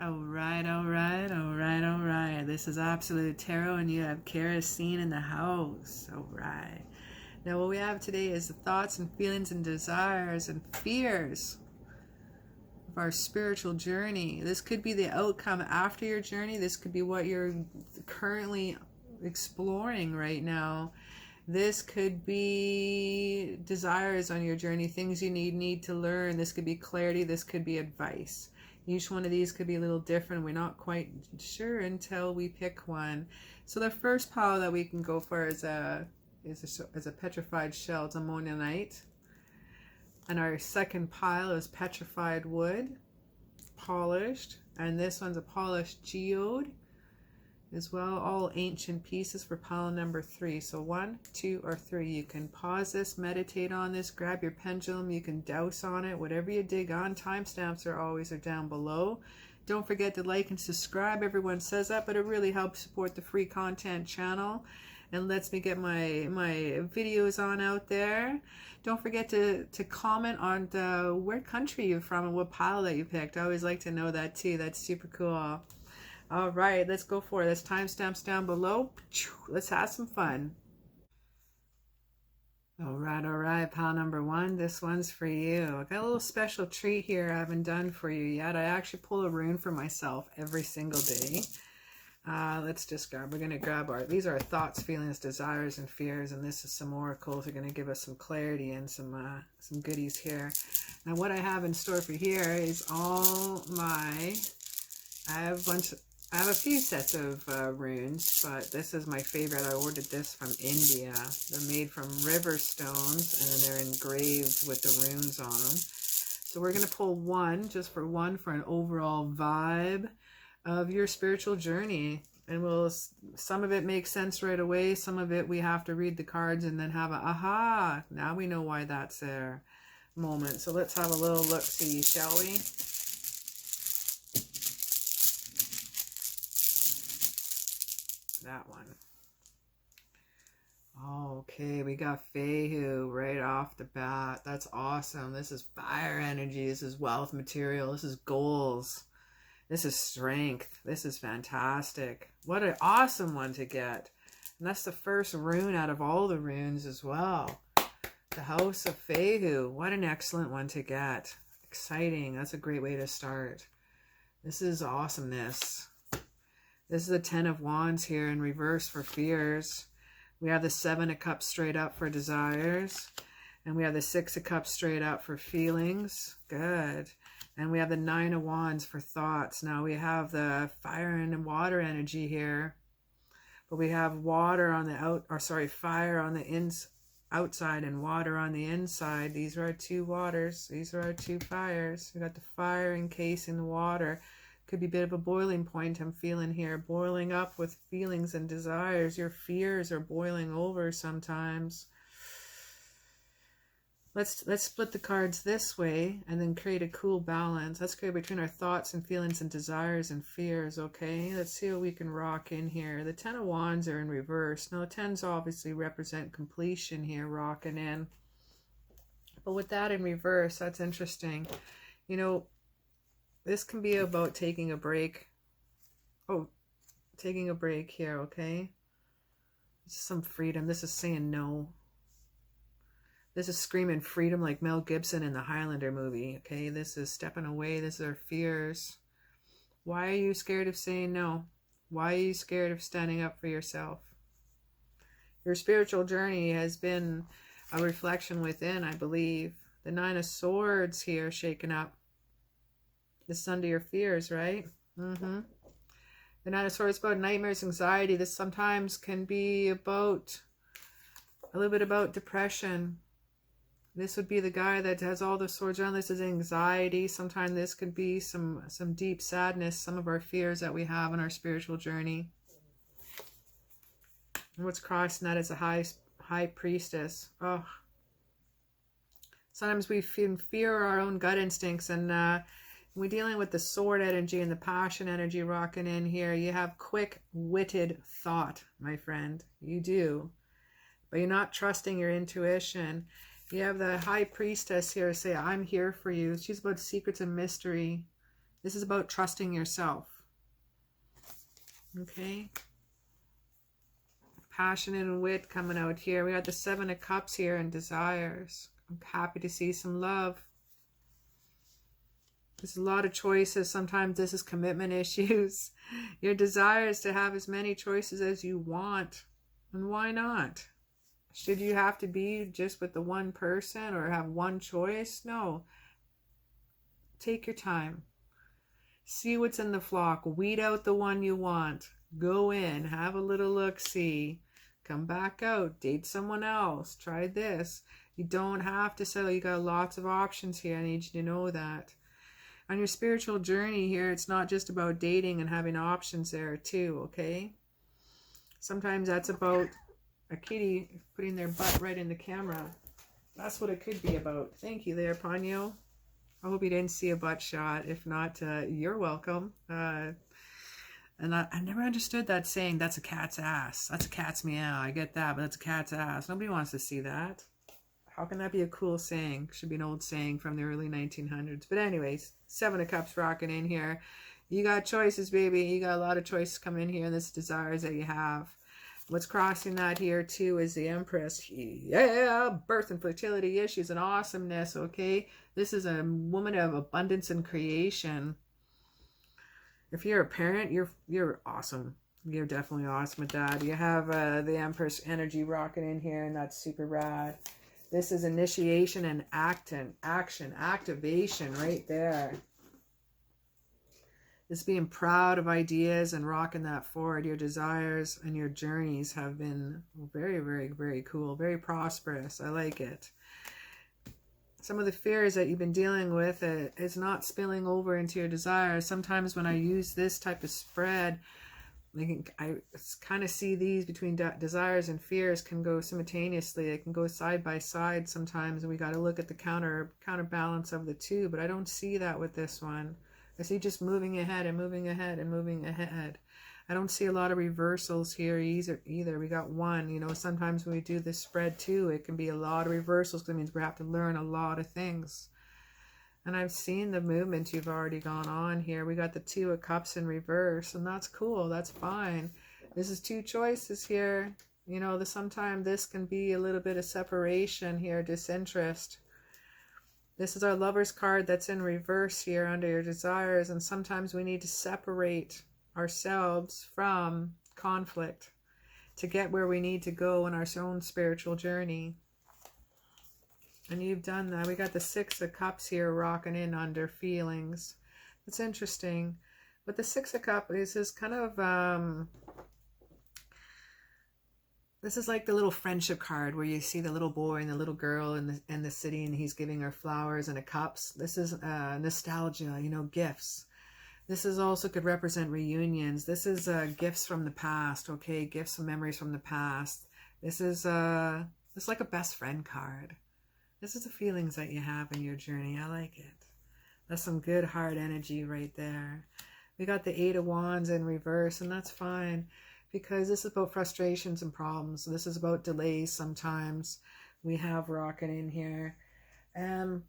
All right, all right, all right, all right. This is Absolute Tarot, and you have CaraSeen in the house. All right. Now, what we have today is the thoughts and feelings and desires and fears of our spiritual journey. This could be the outcome after your journey. This could be what you're currently exploring right now. This could be desires on your journey, things you need to learn. This could be clarity. This could be advice. Each one of these could be a little different. We're not quite sure until we pick one. So the first pile that we can go for is a petrified shell. It's ammonite. And our second pile is petrified wood, polished. And this one's a polished geode as well, all ancient pieces for pile number 3. So 1, 2, or 3. You can pause this, meditate on this, grab your pendulum, you can douse on it, whatever you dig on. Timestamps are down below. Don't forget to like and subscribe. Everyone says that, but it really helps support the free content channel and lets me get my videos on out there. Don't forget to comment on where country you're from and what pile that you picked. I always like to know that too. That's super cool. All right, let's go for it. There's timestamps down below. Let's have some fun. All right, pile number 1. This one's for you. I got a little special treat here I haven't done for you yet. I actually pull a rune for myself every single day. Let's just we're going to grab these are our thoughts, feelings, desires, and fears, and this is some oracles. They're going to give us some clarity and some goodies here. Now, what I have in store for here is I have a few sets of runes, but this is my favorite. I ordered this from India. They're made from river stones, and then they're engraved with the runes on them. So we're going to pull one, just for an overall vibe of your spiritual journey. And some of it makes sense right away. Some of it we have to read the cards and then have a aha, now we know why that's there moment. So let's have a little look-see, shall we? That one. Okay, we got Fehu right off the bat. That's awesome. This is fire energy. This is wealth material. This is goals. This is strength. This is fantastic. What an awesome one to get. And that's the first rune out of all the runes as well. The House of Fehu. What an excellent one to get. Exciting. That's a great way to start. This is awesomeness. This is the 10 of Wands here in reverse for fears. We have the 7 of Cups straight up for desires. And we have the 6 of Cups straight up for feelings. Good. And we have the 9 of Wands for thoughts. Now we have the fire and water energy here. But we have water on the fire on the outside and water on the inside. These are our 2 waters. These are our 2 fires. We got the fire encasing the water. Could be a bit of a boiling point I'm feeling here. Boiling up with feelings and desires. Your fears are boiling over sometimes. Let's split the cards this way and then create a cool balance. Let's create between our thoughts and feelings and desires and fears, okay? Let's see what we can rock in here. The 10 of Wands are in reverse. Now, the 10s obviously represent completion here, rocking in. But with that in reverse, that's interesting. You know, this can be about taking a break. Oh, taking a break here, okay? This is some freedom. This is saying no. This is screaming freedom like Mel Gibson in the Highlander movie, okay? This is stepping away. This is our fears. Why are you scared of saying no? Why are you scared of standing up for yourself? Your spiritual journey has been a reflection within, I believe. The 9 of Swords here shaking up. This is under your fears, right? The 9 of Swords is about nightmares, anxiety. This sometimes can be about a little bit about depression. This would be the guy that has all the swords around. This is anxiety. Sometimes this could be some deep sadness, some of our fears that we have in our spiritual journey. And what's crossing that is a high priestess. Oh. Sometimes we fear our own gut instincts, and we're dealing with the sword energy and the passion energy rocking in here. You have quick-witted thought, my friend. You do. But you're not trusting your intuition. You have the high priestess here say, I'm here for you. She's about secrets and mystery. This is about trusting yourself. Okay. Passion and wit coming out here. We got the 7 of Cups here and desires. I'm happy to see some love. There's a lot of choices. Sometimes this is commitment issues. Your desire is to have as many choices as you want. And why not? Should you have to be just with the one person or have one choice? No. Take your time. See what's in the flock. Weed out the one you want. Go in. Have a little look-see. Come back out. Date someone else. Try this. You don't have to settle. You got lots of options here. I need you to know that. On your spiritual journey here, it's not just about dating and having options there too, okay? Sometimes that's about a kitty putting their butt right in the camera. That's what it could be about. Thank you there, Ponyo. I hope you didn't see a butt shot. If not, you're welcome. And I never understood that saying, that's a cat's ass. That's a cat's meow. I get that, but that's a cat's ass. Nobody wants to see that. How can that be a cool saying? Should be an old saying from the early 1900s. But anyways, 7 of Cups rocking in here. You got choices, baby. You got a lot of choices coming in here, and this desires that you have. What's crossing that here, too, is the Empress. Yeah, birth and fertility issues and awesomeness, okay? This is a woman of abundance and creation. If you're a parent, you're awesome. You're definitely awesome at that. You have the Empress energy rocking in here, and that's super rad. This is initiation and action, activation right there. This being proud of ideas and rocking that forward. Your desires and your journeys have been very, very, very cool. Very prosperous. I like it. Some of the fears that you've been dealing with is not spilling over into your desires. Sometimes when I use this type of spread, I kind of see these between desires and fears can go simultaneously. They can go side by side sometimes, and we got to look at the counterbalance of the two. But I don't see that with this one. I see just moving ahead and moving ahead and moving ahead. I don't see a lot of reversals here either. We got one. You know, sometimes when we do this spread too, it can be a lot of reversals because it means we have to learn a lot of things. And I've seen the movement you've already gone on here. We got the 2 of Cups in reverse, and that's cool. That's fine. This is 2 choices here. You know, sometimes this can be a little bit of separation here, disinterest. This is our Lover's card that's in reverse here under your desires, and sometimes we need to separate ourselves from conflict to get where we need to go in our own spiritual journey. And you've done that. We got the 6 of Cups here rocking in under feelings. It's interesting. But the 6 of Cups is kind of, this is like the little friendship card where you see the little boy and the little girl in the city, and he's giving her flowers and a cups. This is nostalgia, you know, gifts. This is also could represent reunions. This is gifts from the past, okay? Gifts and memories from the past. This is it's like a best friend card. This is the feelings that you have in your journey. I like it. That's some good hard energy right there. We got the 8 of Wands in reverse, and that's fine because this is about frustrations and problems. This is about delays sometimes. We have rocking in here. And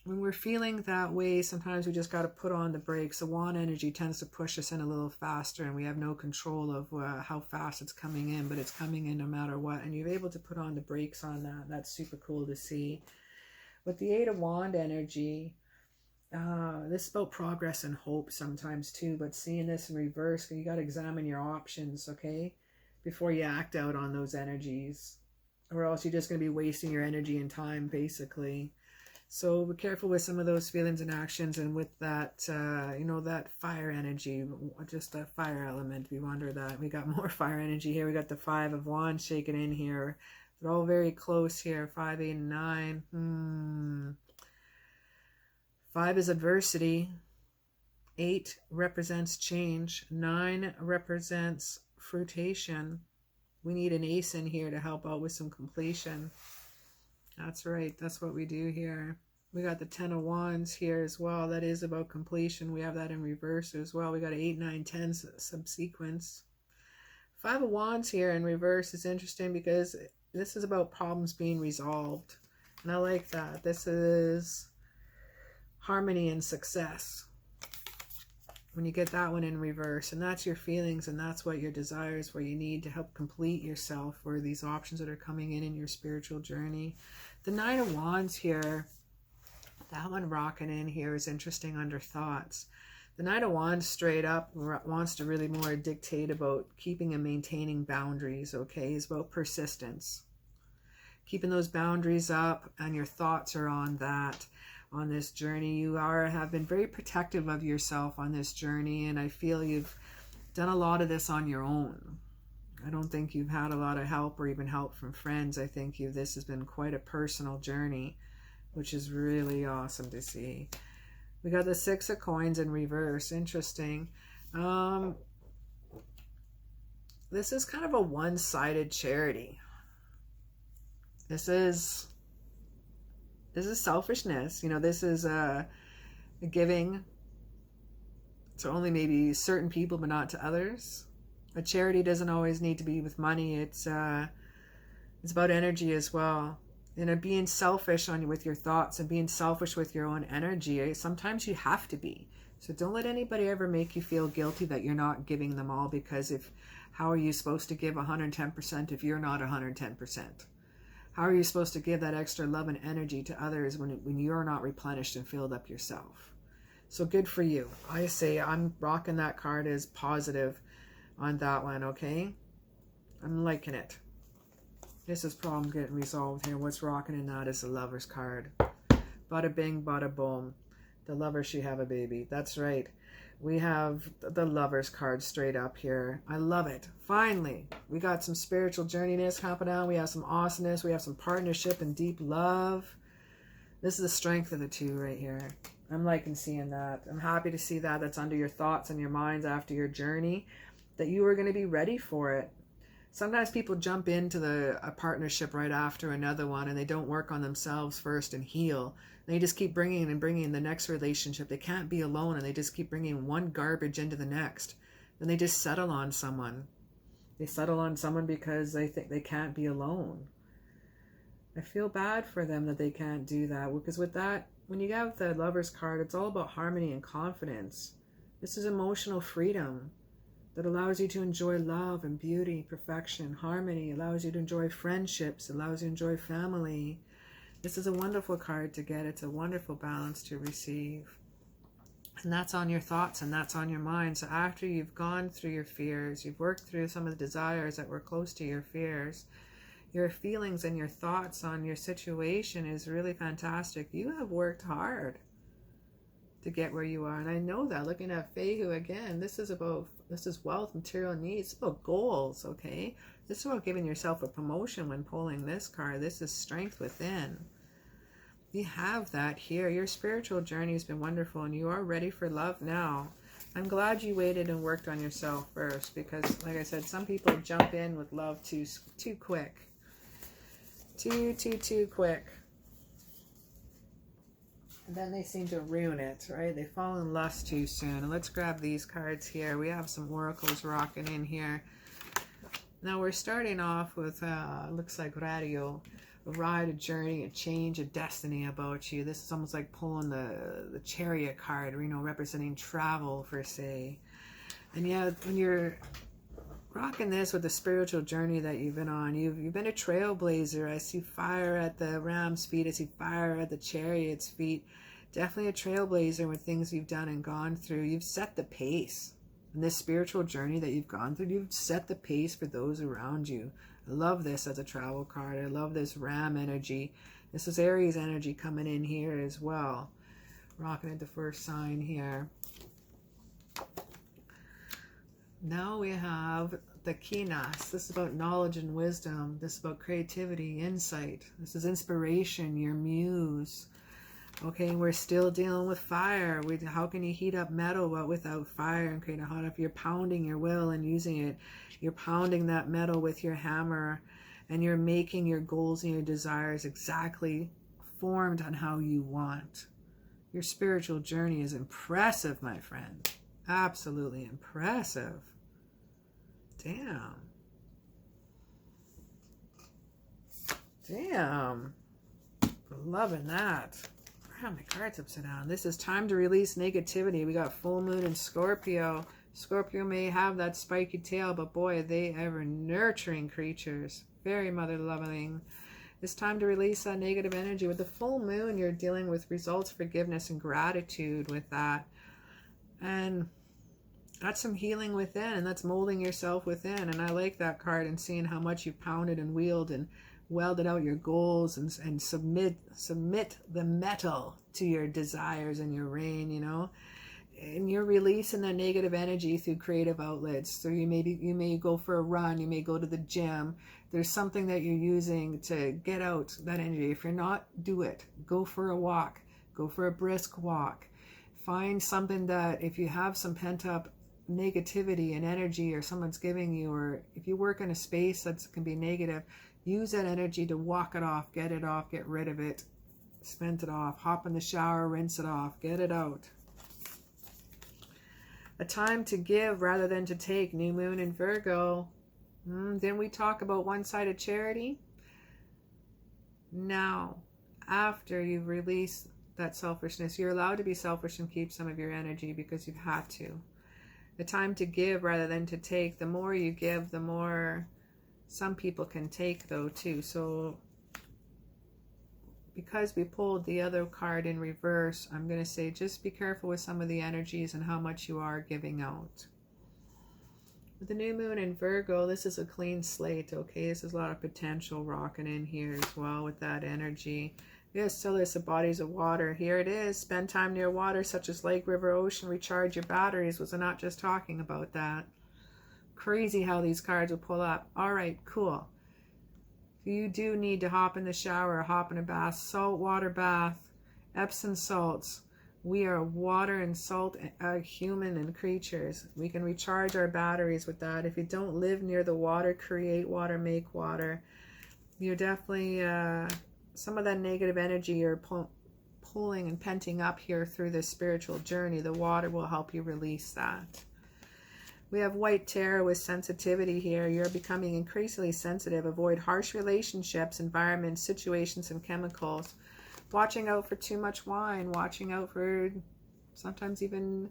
when we're feeling that way, sometimes we just got to put on the brakes. The wand energy tends to push us in a little faster, and we have no control of how fast it's coming in, but it's coming in no matter what. And you're able to put on the brakes on that. That's super cool to see. With the 8 of Wand energy, this is about progress and hope sometimes too, but seeing this in reverse, you got to examine your options, okay, before you act out on those energies, or else you're just going to be wasting your energy and time, basically. So be careful with some of those feelings and actions, and with that, you know, that fire energy, just that fire element. We wonder that. We got more fire energy here. We got the 5 of Wands shaking in here. They're all very close here, 5, 8, and 9. 5 is adversity. 8 represents change. 9 represents fruition. We need an ace in here to help out with some completion. That's right. That's what we do here. We got the 10 of Wands here as well. That is about completion. We have that in reverse as well. We got 8, 9, 10 subsequence. 5 of Wands here in reverse is interesting because this is about problems being resolved. And I like that. This is harmony and success. when you get that one in reverse. And that's your feelings, and that's what your desires, where you need to help complete yourself, or these options that are coming in your spiritual journey. The Nine of Wands here, that one rocking in here is interesting under thoughts. The Knight of Wands straight up wants to really more dictate about keeping and maintaining boundaries, okay? It's about persistence. Keeping those boundaries up, and your thoughts are on that, on this journey. You have been very protective of yourself on this journey, and I feel you've done a lot of this on your own. I don't think you've had a lot of help or even help from friends. I think this has been quite a personal journey, which is really awesome to see. We got the Six of Coins in reverse. Interesting. This is kind of a one-sided charity. This is selfishness. You know, this is a giving to only maybe certain people, but not to others. A charity doesn't always need to be with money. It's about energy as well. And being selfish with your thoughts, and being selfish with your own energy. Sometimes you have to be. So don't let anybody ever make you feel guilty that you're not giving them all, because how are you supposed to give 110% if you're not 110%? How are you supposed to give that extra love and energy to others when you're not replenished and filled up yourself? So good for you. I say I'm rocking that card as positive on that one, okay? I'm liking it. This is problem getting resolved here. What's rocking in that is the Lover's card. Bada bing, bada boom. The lover, she have a baby. That's right. We have the Lover's card straight up here. I love it. Finally, we got some spiritual journeyness happening. We have some awesomeness. We have some partnership and deep love. This is the strength of the two right here. I'm liking seeing that. I'm happy to see that. That's under your thoughts and your minds after your journey, that you are going to be ready for it. Sometimes people jump into a partnership right after another one, and they don't work on themselves first and heal. They just keep bringing and bringing the next relationship. They can't be alone, and they just keep bringing one garbage into the next. Then they just settle on someone. They settle on someone because they think they can't be alone. I feel bad for them that they can't do that, because with that, when you have the Lover's card, it's all about harmony and confidence. This is emotional freedom that allows you to enjoy love and beauty, perfection, harmony, allows you to enjoy friendships, allows you to enjoy family. This is a wonderful card to get. It's a wonderful balance to receive. And that's on your thoughts, and that's on your mind. So after you've gone through your fears, you've worked through some of the desires that were close to your fears, your feelings and your thoughts on your situation is really fantastic. You have worked hard to get where you are. And I know that, looking at Fehu again, this is wealth, material needs. It's about goals, okay? This is about giving yourself a promotion when pulling this card. This is strength within. You have that here. Your spiritual journey has been wonderful, and you are ready for love now. I'm glad you waited and worked on yourself first, because, like I said, some people jump in with love too quick. Too quick. And then they seem to ruin it, right? They fall in lust too soon. And let's grab these cards here. We have some oracles rocking in here. Now we're starting off with, looks like radio, a ride, a journey, a change, a destiny about you. This is almost like pulling the Chariot card, you know, representing travel, per se. And yeah, when you're rocking this with the spiritual journey that you've been on, you've been a trailblazer. I see fire at the ram's feet. I see fire at the Chariot's feet. Definitely a trailblazer with things you've done and gone through. You've set the pace. In this spiritual journey that you've gone through, you've set the pace for those around you. I love this as a travel card. I love this ram energy. This is Aries energy coming in here as well. Rocking at the first sign here. Now we have the Kinas. This is about knowledge and wisdom. This is about creativity, insight. This is inspiration, your muse. Okay, we're still dealing with fire. How can you heat up metal but without fire and create a hot up? You're pounding your will and using it. You're pounding that metal with your hammer, and you're making your goals and your desires exactly formed on how you want. Your spiritual journey is impressive, my friend. Absolutely impressive. Damn. Loving that. Why are my cards upside down? This is time to release negativity. We got full moon in Scorpio. Scorpio may have that spiky tail, but boy, they ever nurturing creatures. Very mother loving. It's time to release that negative energy. With the full moon, you're dealing with results, forgiveness, and gratitude with that. And that's some healing within, and that's molding yourself within. And I like that card, and seeing how much you pounded and wheeled and welded out your goals and submit the metal to your desires and your reign, you know. And you're releasing that negative energy through creative outlets. So you may go for a run, you may go to the gym. There's something that you're using to get out that energy. If you're not, do it. Go for a walk. Go for a brisk walk. Find something that, if you have some pent up negativity and energy, or someone's giving you, or if you work in a space that can be negative, use that energy to walk it off, get rid of it, spend it off, hop in the shower, rinse it off, get it out. A time to give rather than to take. New moon in Virgo. Then we talk about one-sided charity. Now, after you've released that selfishness, you're allowed to be selfish and keep some of your energy because you've had to. The time to give rather than to take. The more you give, the more some people can take, though, too. So because we pulled the other card in reverse, I'm going to say just be careful with some of the energies and how much you are giving out. With the new moon in Virgo, this is a clean slate, okay? This is a lot of potential rocking in here as well with that energy. Yes, still there's the bodies of water. Here it is. Spend time near water such as lake, river, ocean. Recharge your batteries. Was I not just talking about that? Crazy how these cards will pull up. All right, cool. You do need to hop in the shower, hop in a bath, salt water bath, Epsom salts. We are water and salt human and creatures. We can recharge our batteries with that. If you don't live near the water, create water, make water. You're definitely, some of that negative energy you're pulling and penting up here through this spiritual journey, the water will help you release that. We have white tarot with sensitivity here. You're becoming increasingly sensitive. Avoid harsh relationships, environments, situations, and chemicals. Watching out for too much wine. Watching out for sometimes even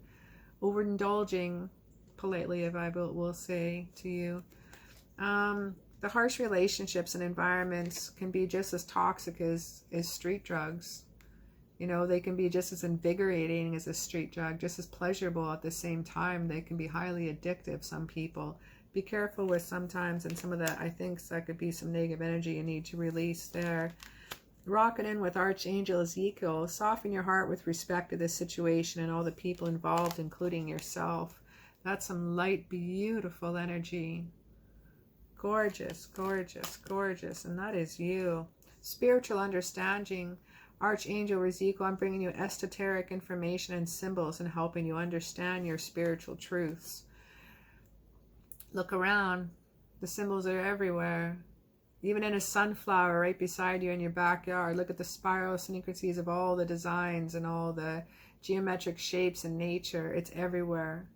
overindulging, politely, if I will say to you. The harsh relationships and environments can be just as toxic as street drugs. You know, they can be just as invigorating as a street drug, just as pleasurable at the same time. They can be highly addictive, some people. Be careful with sometimes, and some of that, I think that could be some negative energy you need to release there. Rocking in with Archangel Ezekiel. Soften your heart with respect to this situation and all the people involved, including yourself. That's some light, beautiful energy. Gorgeous, gorgeous, gorgeous. And that is you. Spiritual understanding. Archangel Ezekiel, I'm bringing you esoteric information and symbols and helping you understand your spiritual truths. Look around. The symbols are everywhere. Even in a sunflower right beside you in your backyard. Look at the spiral synchronicities of all the designs and all the geometric shapes in nature. It's everywhere.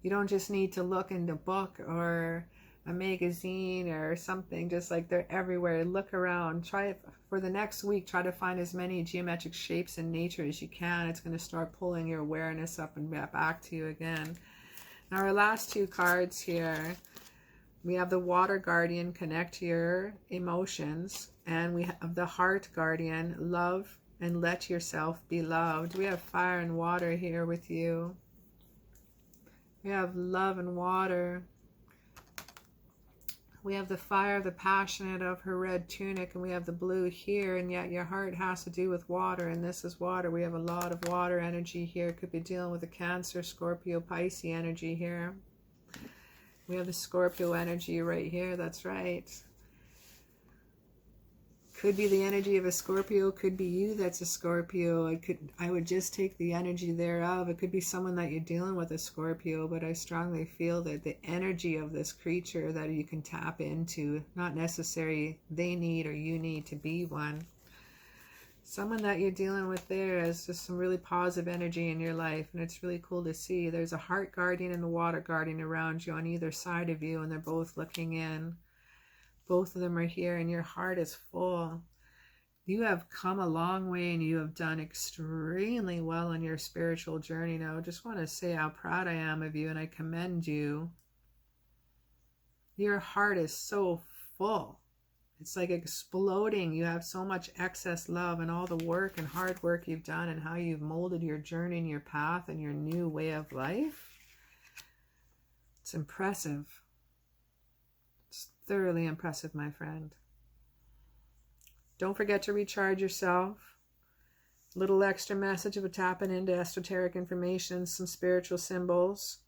You don't just need to look in a book or a magazine or something, just like they're everywhere. Look around. Try for the next week, try to find as many geometric shapes in nature as you can. It's going to start pulling your awareness up and back to you again. Now our last two cards here, we have the Water Guardian, connect to your emotions, and we have the Heart Guardian, love and let yourself be loved. We have fire and water here with you. We have love and water. We have the fire, the passionate of her red tunic, and we have the blue here, and yet your heart has to do with water, and this is water. We have a lot of water energy here. Could be dealing with a Cancer, Scorpio, Pisces energy here. We have the Scorpio energy right here. That's right. Could be the energy of a Scorpio. Could be you that's a Scorpio. I would just take the energy thereof. It could be someone that you're dealing with, a Scorpio, but I strongly feel that the energy of this creature that you can tap into, not necessarily they need or you need to be one. Someone that you're dealing with there has just some really positive energy in your life, and it's really cool to see. There's a Heart Guardian and a Water Guardian around you on either side of you, and they're both looking in. Both of them are here, and your heart is full. You have come a long way and you have done extremely well in your spiritual journey. Now, I just want to say how proud I am of you and I commend you. Your heart is so full. It's like exploding. You have so much excess love and all the work and hard work you've done and how you've molded your journey and your path and your new way of life. It's impressive. It's thoroughly impressive, my friend. Don't forget to recharge yourself. Little extra message of tapping into esoteric information, some spiritual symbols,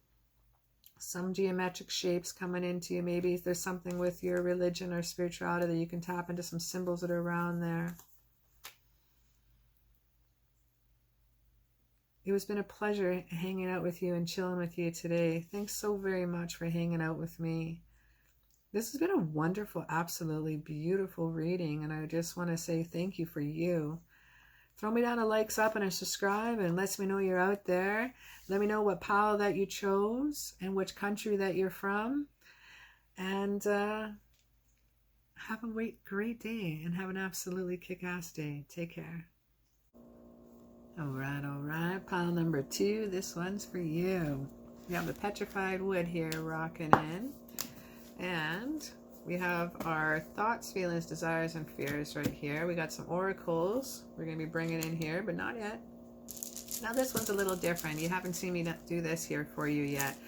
some geometric shapes coming into you. Maybe if there's something with your religion or spirituality that you can tap into some symbols that are around there. It has been a pleasure hanging out with you and chilling with you today. Thanks so very much for hanging out with me. This has been a wonderful, absolutely beautiful reading, and I just want to say thank you for you. Throw me down a likes up and a subscribe and lets me know you're out there. Let me know what pile that you chose and which country that you're from. And have a great day and have an absolutely kick-ass day. Take care. All right. Pile number 2. This one's for you. We have the petrified wood here rocking in. And we have our thoughts, feelings, desires, and fears right here. We got some oracles we're going to be bringing in here, but not yet. Now this one's a little different. You haven't seen me do this here for you yet.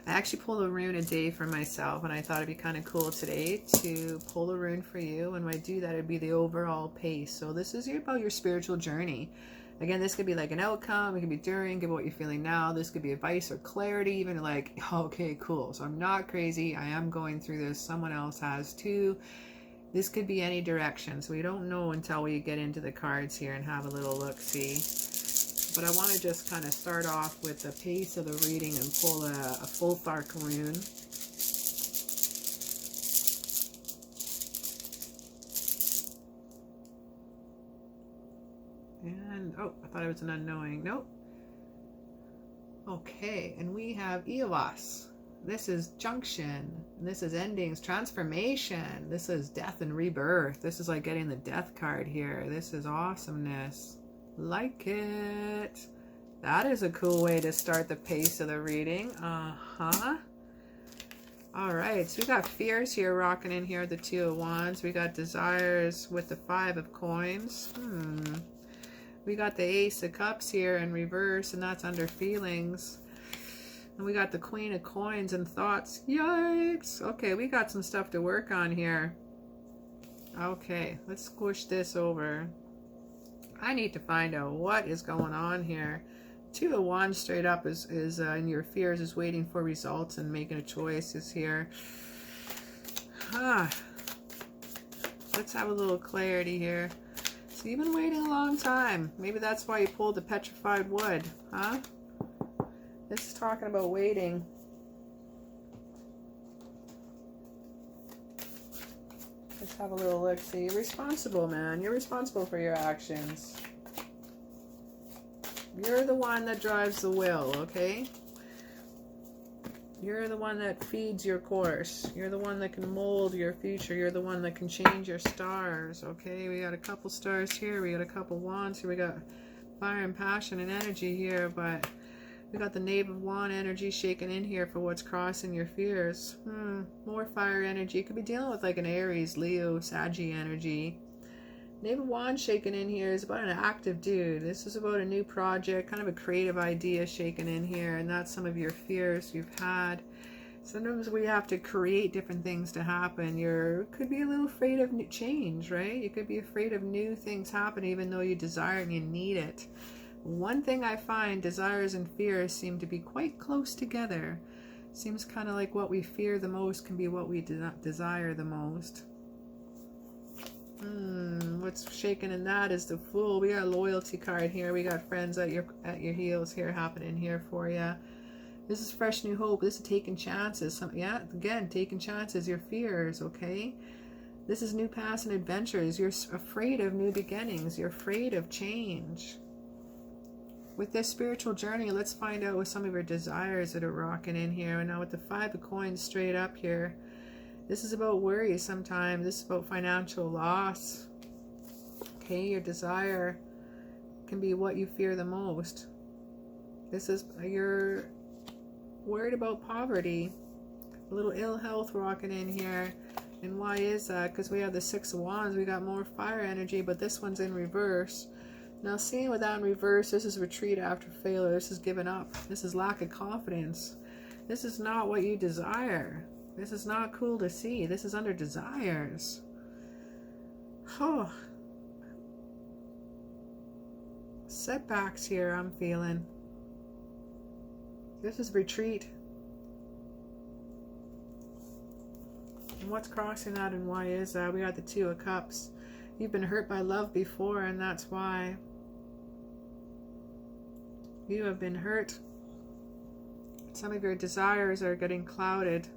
I actually pull a rune a day for myself, and I thought it'd be kind of cool today to pull a rune for you. And when I do that, it'd be the overall pace. So this is about your spiritual journey. Again, this could be like an outcome, it could be during, give what you're feeling now. This could be advice or clarity, even like, okay, cool. So I'm not crazy. I am going through this. Someone else has too. This could be any direction. So we don't know until we get into the cards here and have a little look-see. But I want to just kind of start off with the pace of the reading and pull a full Thark rune. And, oh, I thought it was an unknowing. Nope. Okay, and we have Eos. This is junction. This is endings, transformation. This is death and rebirth. This is like getting the death card here. This is awesomeness. Like it. That is a cool way to start the pace of the reading. All right, so we got fears here rocking in here, the 2 of Wands. We got desires with the 5 of coins. We got the Ace of Cups here in reverse, and that's under feelings. And we got the Queen of Coins and thoughts. Yikes! Okay, we got some stuff to work on here. Okay, let's squish this over. I need to find out what is going on here. 2 of Wands straight up is in your fears, is waiting for results and making a choice is here. Let's have a little clarity here. So you've been waiting a long time. Maybe that's why you pulled the petrified wood, huh? This is talking about waiting. Let's have a little look. See, you're responsible, man. You're responsible for your actions. You're the one that drives the wheel, okay? You're the one that feeds your course. You're the one that can mold your future. You're the one that can change your stars, okay? We got a couple stars here. We got a couple wands here. We got fire and passion and energy here, but we got the Knave of Wand energy shaking in here for what's crossing your fears. More fire energy. You could be dealing with like an Aries, Leo, Saggy energy. Knave of Wands shaking in here is about an active dude. This is about a new project, kind of a creative idea shaking in here, and that's some of your fears you've had. Sometimes we have to create different things to happen. You could be a little afraid of new change, right? You could be afraid of new things happening even though you desire and you need it. One thing I find, desires and fears seem to be quite close together. Seems kind of like what we fear the most can be what we desire the most. What's shaking in that is the Fool. We got a loyalty card here. We got friends at your heels here happening here for you. This is fresh new hope. This is taking chances. Yeah, again, taking chances. Your fears, okay? This is new paths and adventures. You're afraid of new beginnings. You're afraid of change. With this spiritual journey, let's find out what some of your desires that are rocking in here. And now with the 5 of coins straight up here, this is about worry sometimes. This is about financial loss. okay? Your desire can be what you fear the most. This is, you're worried about poverty, a little ill health rocking in here. And why is that? Because we have the Six of Wands, we got more fire energy, but this one's in reverse. Now, seeing with that in reverse, this is retreat after failure. This is giving up. This is lack of confidence. This is not what you desire. This is not cool to see. This is under desires. Oh. Setbacks here, I'm feeling. This is retreat. And what's crossing that and why is that? We got the Two of Cups. You've been hurt by love before, and that's why. You have been hurt. Some of your desires are getting clouded.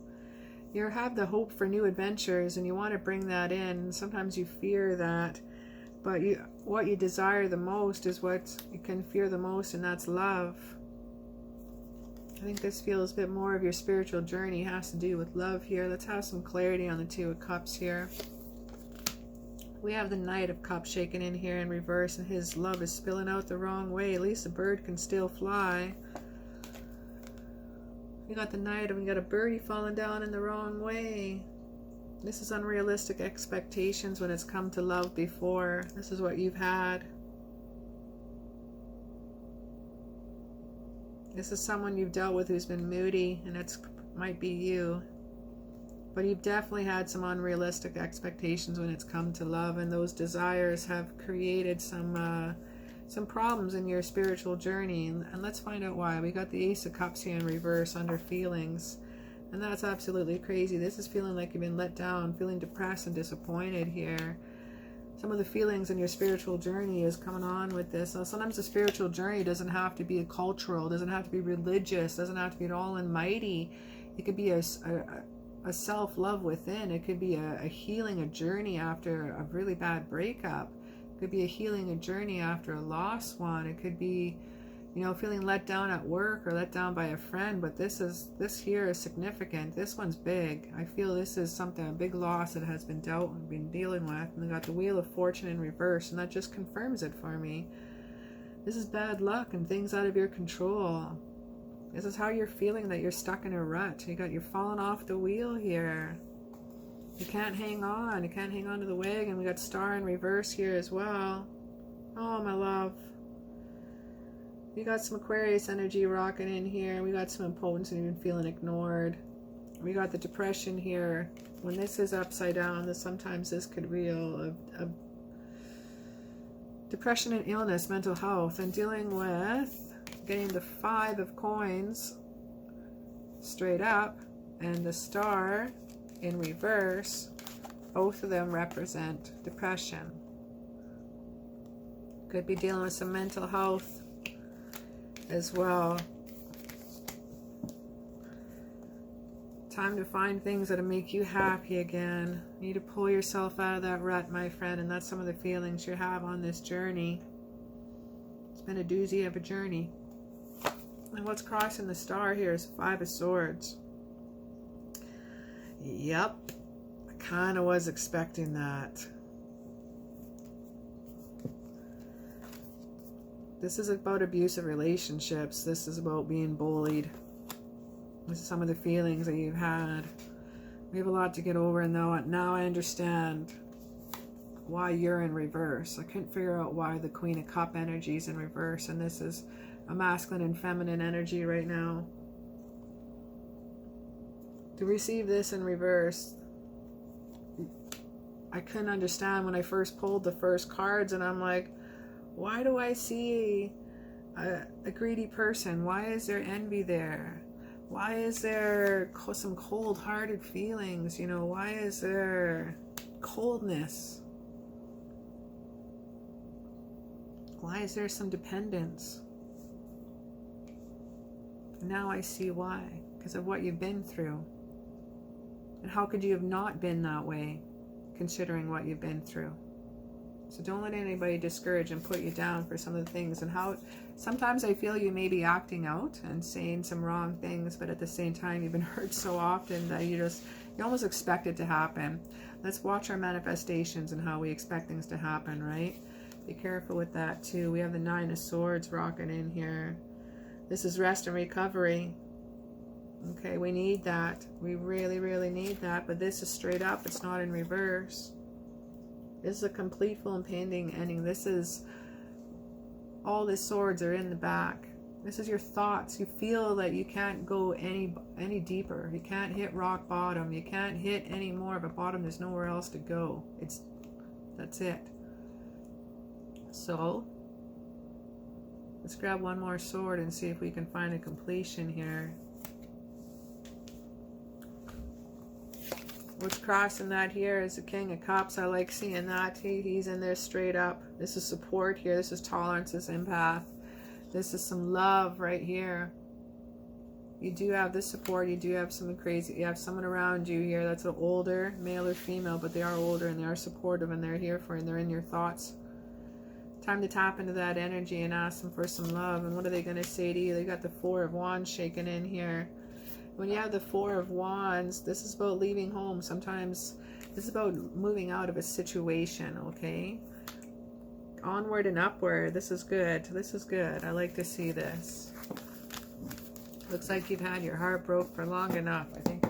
You have the hope for new adventures, and you want to bring that in. Sometimes you fear that, but what you desire the most is what you can fear the most, and that's love. I think this feels a bit more of your spiritual journey, has to do with love here. Let's have some clarity on the Two of Cups here. We have the Knight of Cups shaking in here in reverse, and his love is spilling out the wrong way. At least the bird can still fly. We got the Knight, and we got a birdie falling down in the wrong way. This is unrealistic expectations when it's come to love before. This is what you've had. This is someone you've dealt with who's been moody, and it might be you. But you've definitely had some unrealistic expectations when it's come to love, and those desires have created some problems in your spiritual journey. And let's find out why. We got the Ace of Cups here in reverse under feelings, and that's absolutely crazy. This is feeling like you've been let down, feeling depressed and disappointed here. Some of the feelings in your spiritual journey is coming on with this. Now, sometimes the spiritual journey doesn't have to be cultural, doesn't have to be religious, doesn't have to be an all almighty. It could be a self-love within. It could be a healing, a journey after a really bad breakup. It could be a healing, a journey after a lost one. It could be, you know, feeling let down at work or let down by a friend. But this here is significant. This one's big. I feel this is something, a big loss that has been dealt and been dealing with. And we got the Wheel of Fortune in reverse, and that just confirms it for me. This is bad luck and things out of your control. This is how you're feeling, that you're stuck in a rut. You're falling off the wheel here. You can't hang on. You can't hang on to the wagon. We got Star in reverse here as well. Oh, my love. We got some Aquarius energy rocking in here. We got some impotence and even feeling ignored. We got the Depression here. When this is upside down, sometimes this could reveal a depression and illness, mental health, and dealing with getting the Five of Coins straight up and the Star in reverse. Both of them represent depression. Could be dealing with some mental health as well. Time to find things that'll make you happy again. You need to pull yourself out of that rut, my friend, and that's some of the feelings you have on this journey. It's been a doozy of a journey. And what's crossing the Star here is Five of Swords. Yep, I kind of was expecting that. This is about abusive relationships. This is about being bullied. This is some of the feelings that you've had. We have a lot to get over, and now I understand why you're in reverse. I couldn't figure out why the Queen of Cup energy is in reverse, and this is a masculine and feminine energy right now. To receive this in reverse, I couldn't understand when I first pulled the first cards, and I'm like, why do I see a greedy person? Why is there envy there? Why is there some cold-hearted feelings? You know, why is there coldness? Why is there some dependence? Now I see why. Because of what you've been through. And how could you have not been that way, considering what you've been through? So don't let anybody discourage and put you down for some of the things. And how sometimes I feel you may be acting out and saying some wrong things, but at the same time you've been hurt so often that you almost expect it to happen. Let's watch our manifestations and how we expect things to happen, right? Be careful with that too. We have the Nine of Swords rocking in here. This is rest and recovery. Okay, we need that. We really, really need that. But this is straight up. It's not in reverse. This is a complete, full, impending ending. This is all the swords are in the back. This is your thoughts. You feel that you can't go any deeper. You can't hit rock bottom. You can't hit any more of a bottom. There's nowhere else to go. That's it. So let's grab one more sword and see if we can find a completion here. What's crossing that here is the King of Cups. I like seeing that. He's in there straight up. This is support here. This is tolerance. This is empath. This is some love right here. You do have this support. You do have something crazy. You have someone around you here that's an older, male or female, but they are older and they are supportive and they're here for you and they're in your thoughts. Time to tap into that energy and ask them for some love. And what are they going to say to you? They got the Four of Wands shaking in here. When you have the Four of Wands, this is about leaving home. Sometimes this is about moving out of a situation, okay? Onward and upward. This is good. This is good. I like to see this. Looks like you've had your heart broke for long enough. I think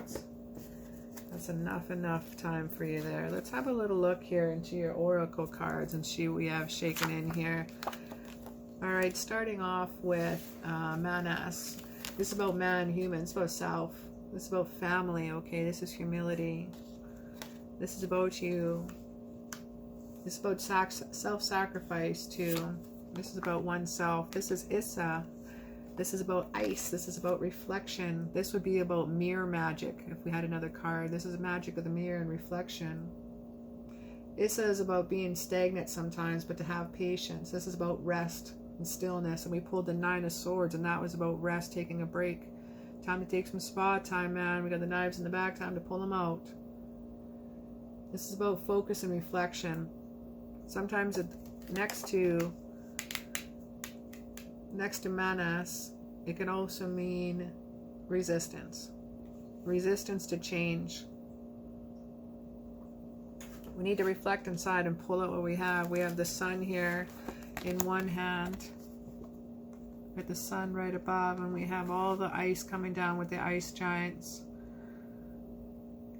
that's enough time for you there. Let's have a little look here into your oracle cards and see what we have shaken in here. All right, starting off with Manas. This is about man, human. It's about self. This is about family, okay? This is humility. This is about you. This is about self-sacrifice too. This is about oneself. This is Issa. This is about ice. This is about reflection. This would be about mirror magic if we had another card. This is magic of the mirror and reflection. Issa is about being stagnant sometimes, but to have patience. This is about rest and stillness. And we pulled the Nine of Swords, and that was about rest, taking a break. Time to take some spa time, man. We got the knives in the back. Time to pull them out. This is about focus and reflection. Sometimes next to Manas, it can also mean resistance. Resistance to change. We need to reflect inside and pull out what we have. We have the sun here in one hand. With the sun right above, and we have all the ice coming down with the ice giants.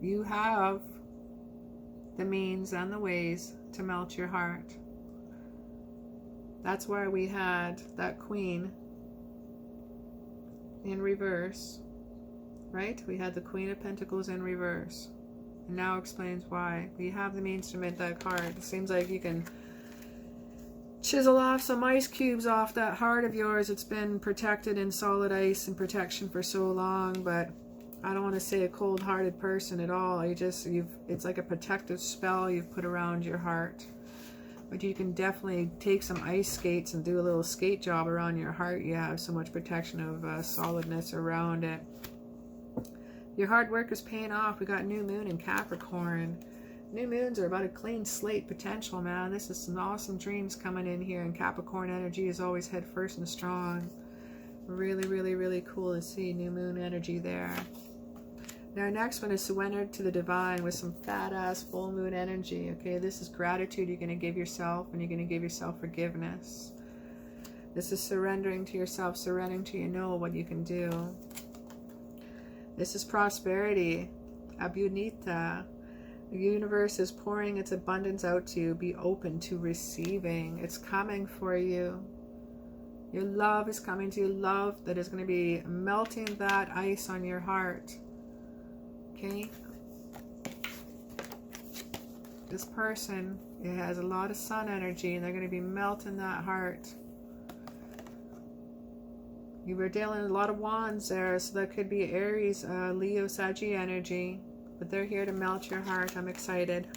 You have the means and the ways to melt your heart. That's why we had that Queen in reverse, right? We had the Queen of Pentacles in reverse. And now explains why. We have the means to mint that card. It seems like you can chisel off some ice cubes off that heart of yours. It's been protected in solid ice and protection for so long, but I don't want to say a cold-hearted person at all. It's like a protective spell you've put around your heart. But you can definitely take some ice skates and do a little skate job around your heart. You have so much protection of solidness around it. Your hard work is paying off. We got new moon in Capricorn. New moons are about a clean slate potential, man. This is some awesome dreams coming in here, and Capricorn energy is always head first and strong. Really, really, really cool to see new moon energy there. Now, our next one is surrender to the divine with some fat ass full moon energy. Okay, this is gratitude you're going to give yourself, and you're going to give yourself forgiveness. This is surrendering to yourself, surrendering to what you can do. This is prosperity, abunita. The universe is pouring its abundance out to you. Be open to receiving. It's coming for you. Your love is coming to you. Love that is going to be melting that ice on your heart. Okay? This person, it has a lot of sun energy, and they're going to be melting that heart. You were dealing with a lot of wands there, so that could be Aries, Leo, Saggy energy. But they're here to melt your heart. I'm excited.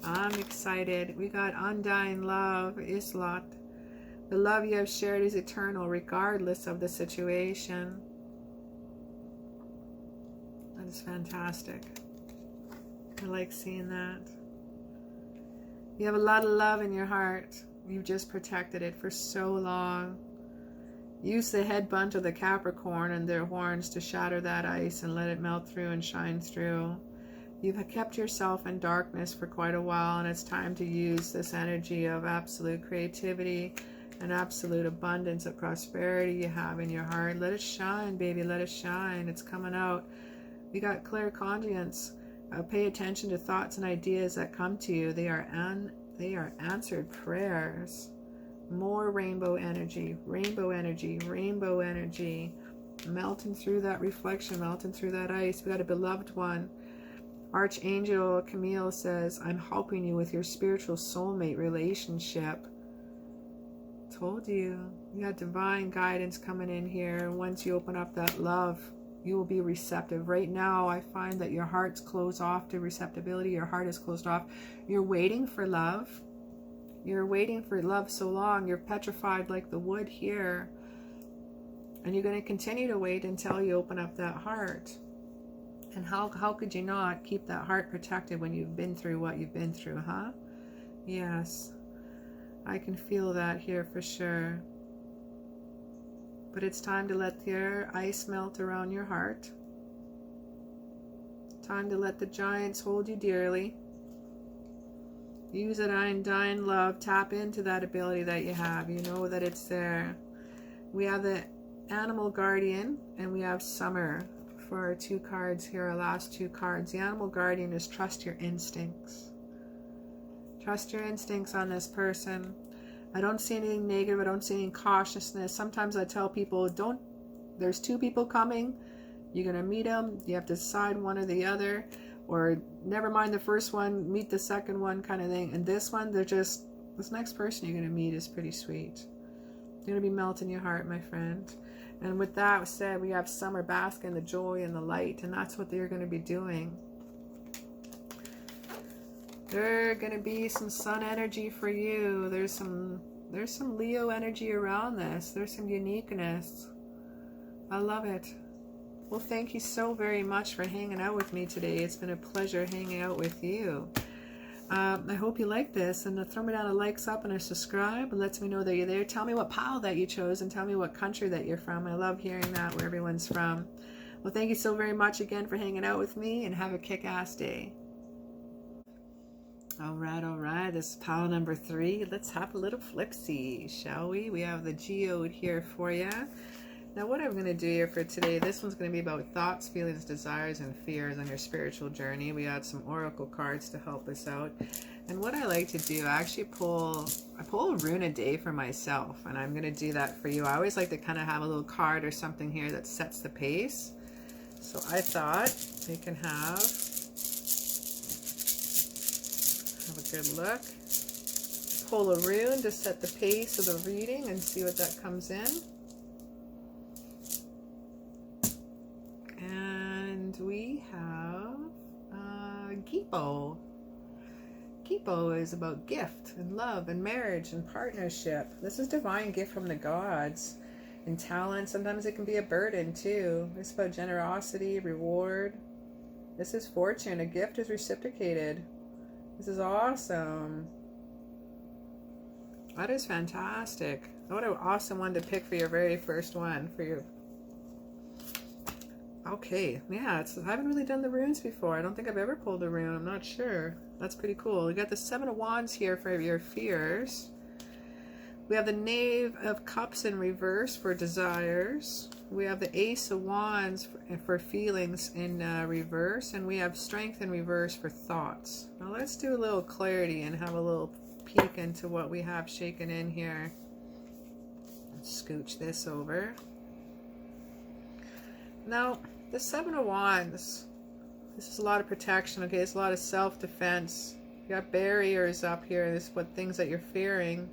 I'm excited. We got undying love, Islat. The love you have shared is eternal, regardless of the situation. That is fantastic. I like seeing that. You have a lot of love in your heart. You've just protected it for so long. Use the head bunt of the Capricorn and their horns to shatter that ice and let it melt through and shine through. You've kept yourself in darkness for quite a while, and it's time to use this energy of absolute creativity and absolute abundance of prosperity you have in your heart. Let it shine, baby. Let it shine. It's coming out. We got claircognizance. Pay attention to thoughts and ideas that come to you. They are answered prayers. More rainbow energy, rainbow energy, rainbow energy. Melting through that reflection, melting through that ice. We got a beloved one. Archangel Camille says, I'm helping you with your spiritual soulmate relationship. Told you. You got divine guidance coming in here. Once you open up that love, you will be receptive. Right now, I find that your heart's closed off to receptibility. Your heart is closed off. You're waiting for love. You're waiting for love so long. You're petrified like the wood here. And you're going to continue to wait until you open up that heart. And how could you not keep that heart protected when you've been through what you've been through, huh? Yes. I can feel that here for sure. But it's time to let your ice melt around your heart. Time to let the giants hold you dearly. Use that undying love. Tap into that ability that you have. You know that it's there. We have the Animal Guardian and we have Summer for our 2 cards here, our last 2 cards. The Animal Guardian is trust your instincts. Trust your instincts on this person. I don't see anything negative. I don't see any cautiousness. Sometimes I tell people, there's 2 people coming. You're going to meet them. You have to decide one or the other. Or never mind the first one, meet the second one kind of thing. And this one, this next person you're going to meet is pretty sweet. They're going to be melting your heart, my friend. And with that said, we have Summer bask in the joy and the light. And that's what they're going to be doing. There's going to be some sun energy for you. There's some Leo energy around this. There's some uniqueness. I love it. Well, thank you so very much for hanging out with me today. It's been a pleasure hanging out with you. I hope you like this, and throw me down a likes up and a subscribe. It lets me know that you're there. Tell me what pile that you chose, and tell me what country that you're from. I love hearing that, where everyone's from. Well, thank you so very much again for hanging out with me, and have a kick-ass day. All right. This is pile number 3. Let's have a little flipsy, shall we? We have the geode here for you. Now, what I'm going to do here for today, this one's going to be about thoughts, feelings, desires, and fears on your spiritual journey. We got some oracle cards to help us out. And what I like to do, I pull a rune a day for myself, and I'm going to do that for you. I always like to kind of have a little card or something here that sets the pace. So I thought we can have a good look. Pull a rune to set the pace of the reading and see what that comes in. And we have Gipo. Gipo is about gift and love and marriage and partnership. This is divine gift from the gods. And talent, sometimes it can be a burden too. It's about generosity, reward. This is fortune. A gift is reciprocated. This is awesome. That is fantastic. What an awesome one to pick for your very first one. Okay, yeah, I haven't really done the runes before. I don't think I've ever pulled a rune. I'm not sure. That's pretty cool. We got the 7 of Wands here for your fears. We have the Knave of Cups in reverse for desires. We have the Ace of Wands for feelings in reverse. And we have Strength in reverse for thoughts. Now let's do a little clarity and have a little peek into what we have shaken in here. Let's scooch this over. Now, the 7 of Wands. This is a lot of protection, okay? It's a lot of self-defense. You got barriers up here. This is what things that you're fearing.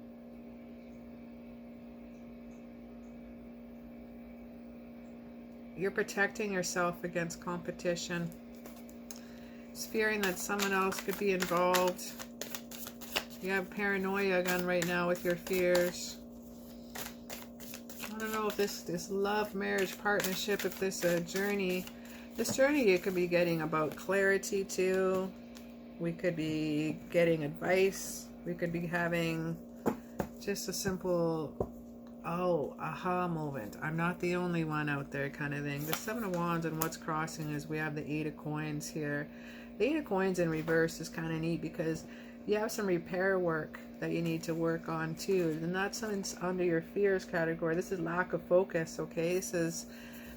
You're protecting yourself against competition. It's fearing that someone else could be involved. You have paranoia going right now with your fears. I don't know if this love, marriage, partnership, if this journey, you could be getting about clarity too. We could be getting advice. We could be having just a simple, oh, aha moment. I'm not the only one out there kind of thing. The 7 of Wands and what's crossing is we have the 8 of Coins here. The Eight of Coins in reverse is kind of neat because you have some repair work that you need to work on too. And that's under your fears category. This is lack of focus, okay? This is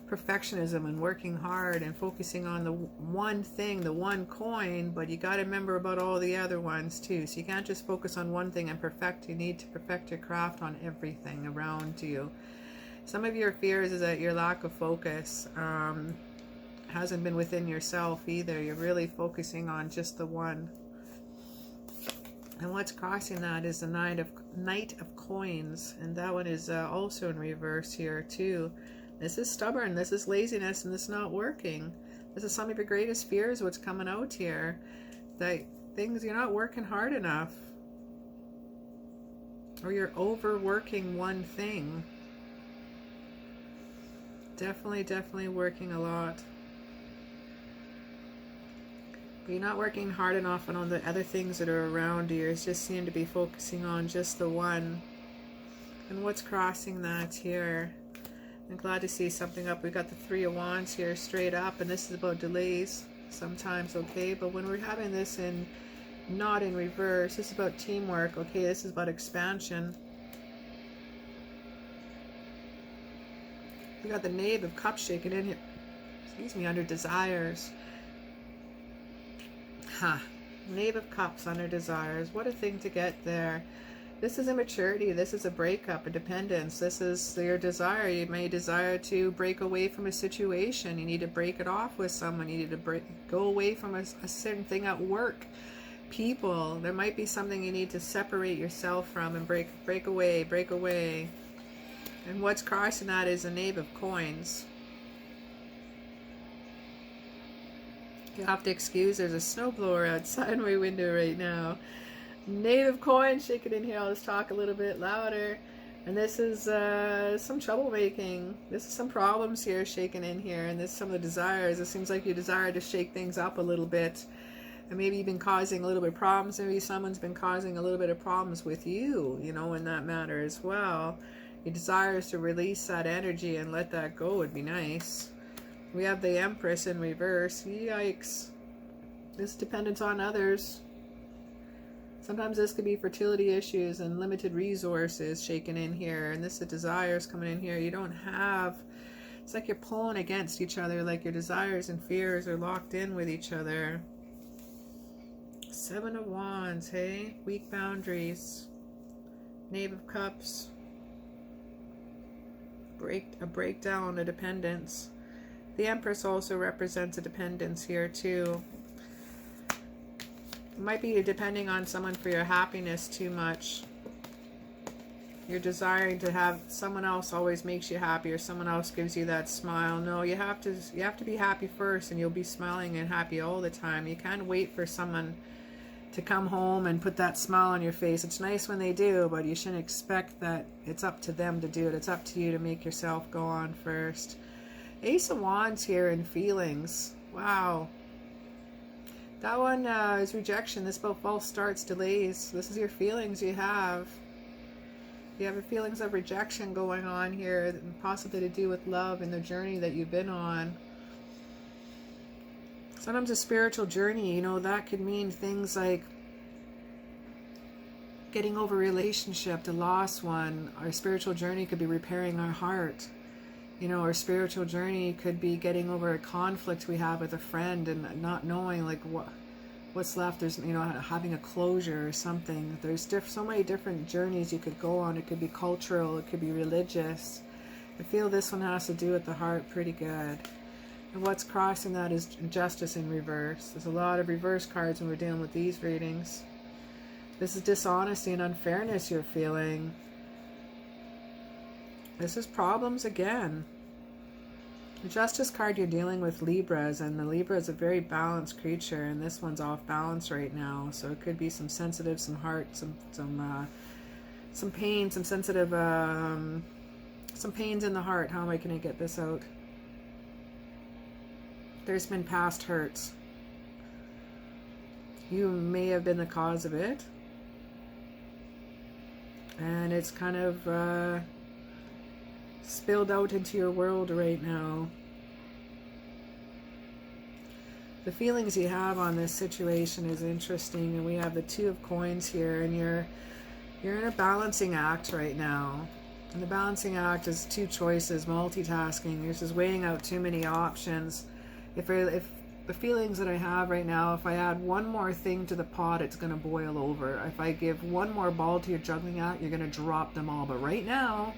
perfectionism and working hard and focusing on the one thing, the one coin, but you got to remember about all the other ones too. So you can't just focus on one thing and perfect. You need to perfect your craft on everything around you. Some of your fears is that your lack of focus hasn't been within yourself either. You're really focusing on just the one. And what's crossing that is the Knight of Coins, and that one is also in reverse here too. This is stubborn, this is laziness, and this is not working. This is some of your greatest fears, what's coming out here. That things, you're not working hard enough. Or you're overworking one thing. Definitely working a lot. But you're not working hard enough on all the other things that are around you. You just seem to be focusing on just the one. And what's crossing that here? I'm glad to see something up. We got the Three of Wands here straight up, and this is about delays sometimes, okay? But when we're having this in not in reverse, this is about teamwork, okay? This is about expansion. We got the Knave of Cups shaking in here, excuse me, under desires. Knave of Cups under desires. What a thing to get there. This is immaturity. This is a breakup, a dependence. This is your desire. You may desire to break away from a situation. You need to break it off with someone. You need to go away from a certain thing at work. People. There might be something you need to separate yourself from and break away. And what's crossing that is the Knave of Coins. You have to excuse, there's a snowblower outside my window right now. Knave of Coins shaking in here. I'll just talk a little bit louder. And this is some troublemaking. This is some problems here shaking in here. And this is some of the desires. It seems like you desire to shake things up a little bit. And maybe you've been causing a little bit of problems. Maybe someone's been causing a little bit of problems with you, you know, in that matter as well. Your desire is to release that energy and let that go would be nice. We have the Empress in reverse. Yikes. This dependence on others. Sometimes this could be fertility issues and limited resources shaken in here. And this is desires coming in here. You don't have... It's like you're pulling against each other. Like your desires and fears are locked in with each other. Seven of Wands, hey? Weak boundaries. Knave of Cups. A breakdown, a dependence. The Empress also represents a dependence here too. It might be depending on someone for your happiness too much. You're desiring to have someone else always makes you happy, or someone else gives you that smile. No, you have to be happy first, and you'll be smiling and happy all the time. You can't wait for someone to come home and put that smile on your face. It's nice when they do, but you shouldn't expect that it's up to them to do it. It's up to you to make yourself go on first. Ace of Wands here in feelings. Wow. That one is rejection. This is about false starts, delays. This is your feelings you have. You have feelings of rejection going on here, possibly to do with love and the journey that you've been on. Sometimes a spiritual journey, you know, that could mean things like getting over a relationship, the lost one. Our spiritual journey could be repairing our heart. You know, our spiritual journey could be getting over a conflict we have with a friend and not knowing like what's left. There's, you know, having a closure or something. There's so many different journeys you could go on. It could be cultural, it could be religious. I feel this one has to do with the heart pretty good. And what's crossing that is Justice in reverse. There's a lot of reverse cards when we're dealing with these readings. This is dishonesty and unfairness you're feeling. This is problems again. The Justice card, you're dealing with Libras, and the Libra is a very balanced creature, and this one's off balance right now. So it could be some sensitive, some heart, some pain, some sensitive, some pains in the heart. How am I going to get this out? There's been past hurts. You may have been the cause of it, and it's kind of spilled out into your world right now. The feelings you have on this situation is interesting, and we have the Two of Coins here, and you're in a balancing act right now. And the balancing act is two choices, multitasking. You're just weighing out too many options. If the feelings that I have right now, if I add one more thing to the pot, it's going to boil over. If I give one more ball to your juggling act, you're going to drop them all. But right now,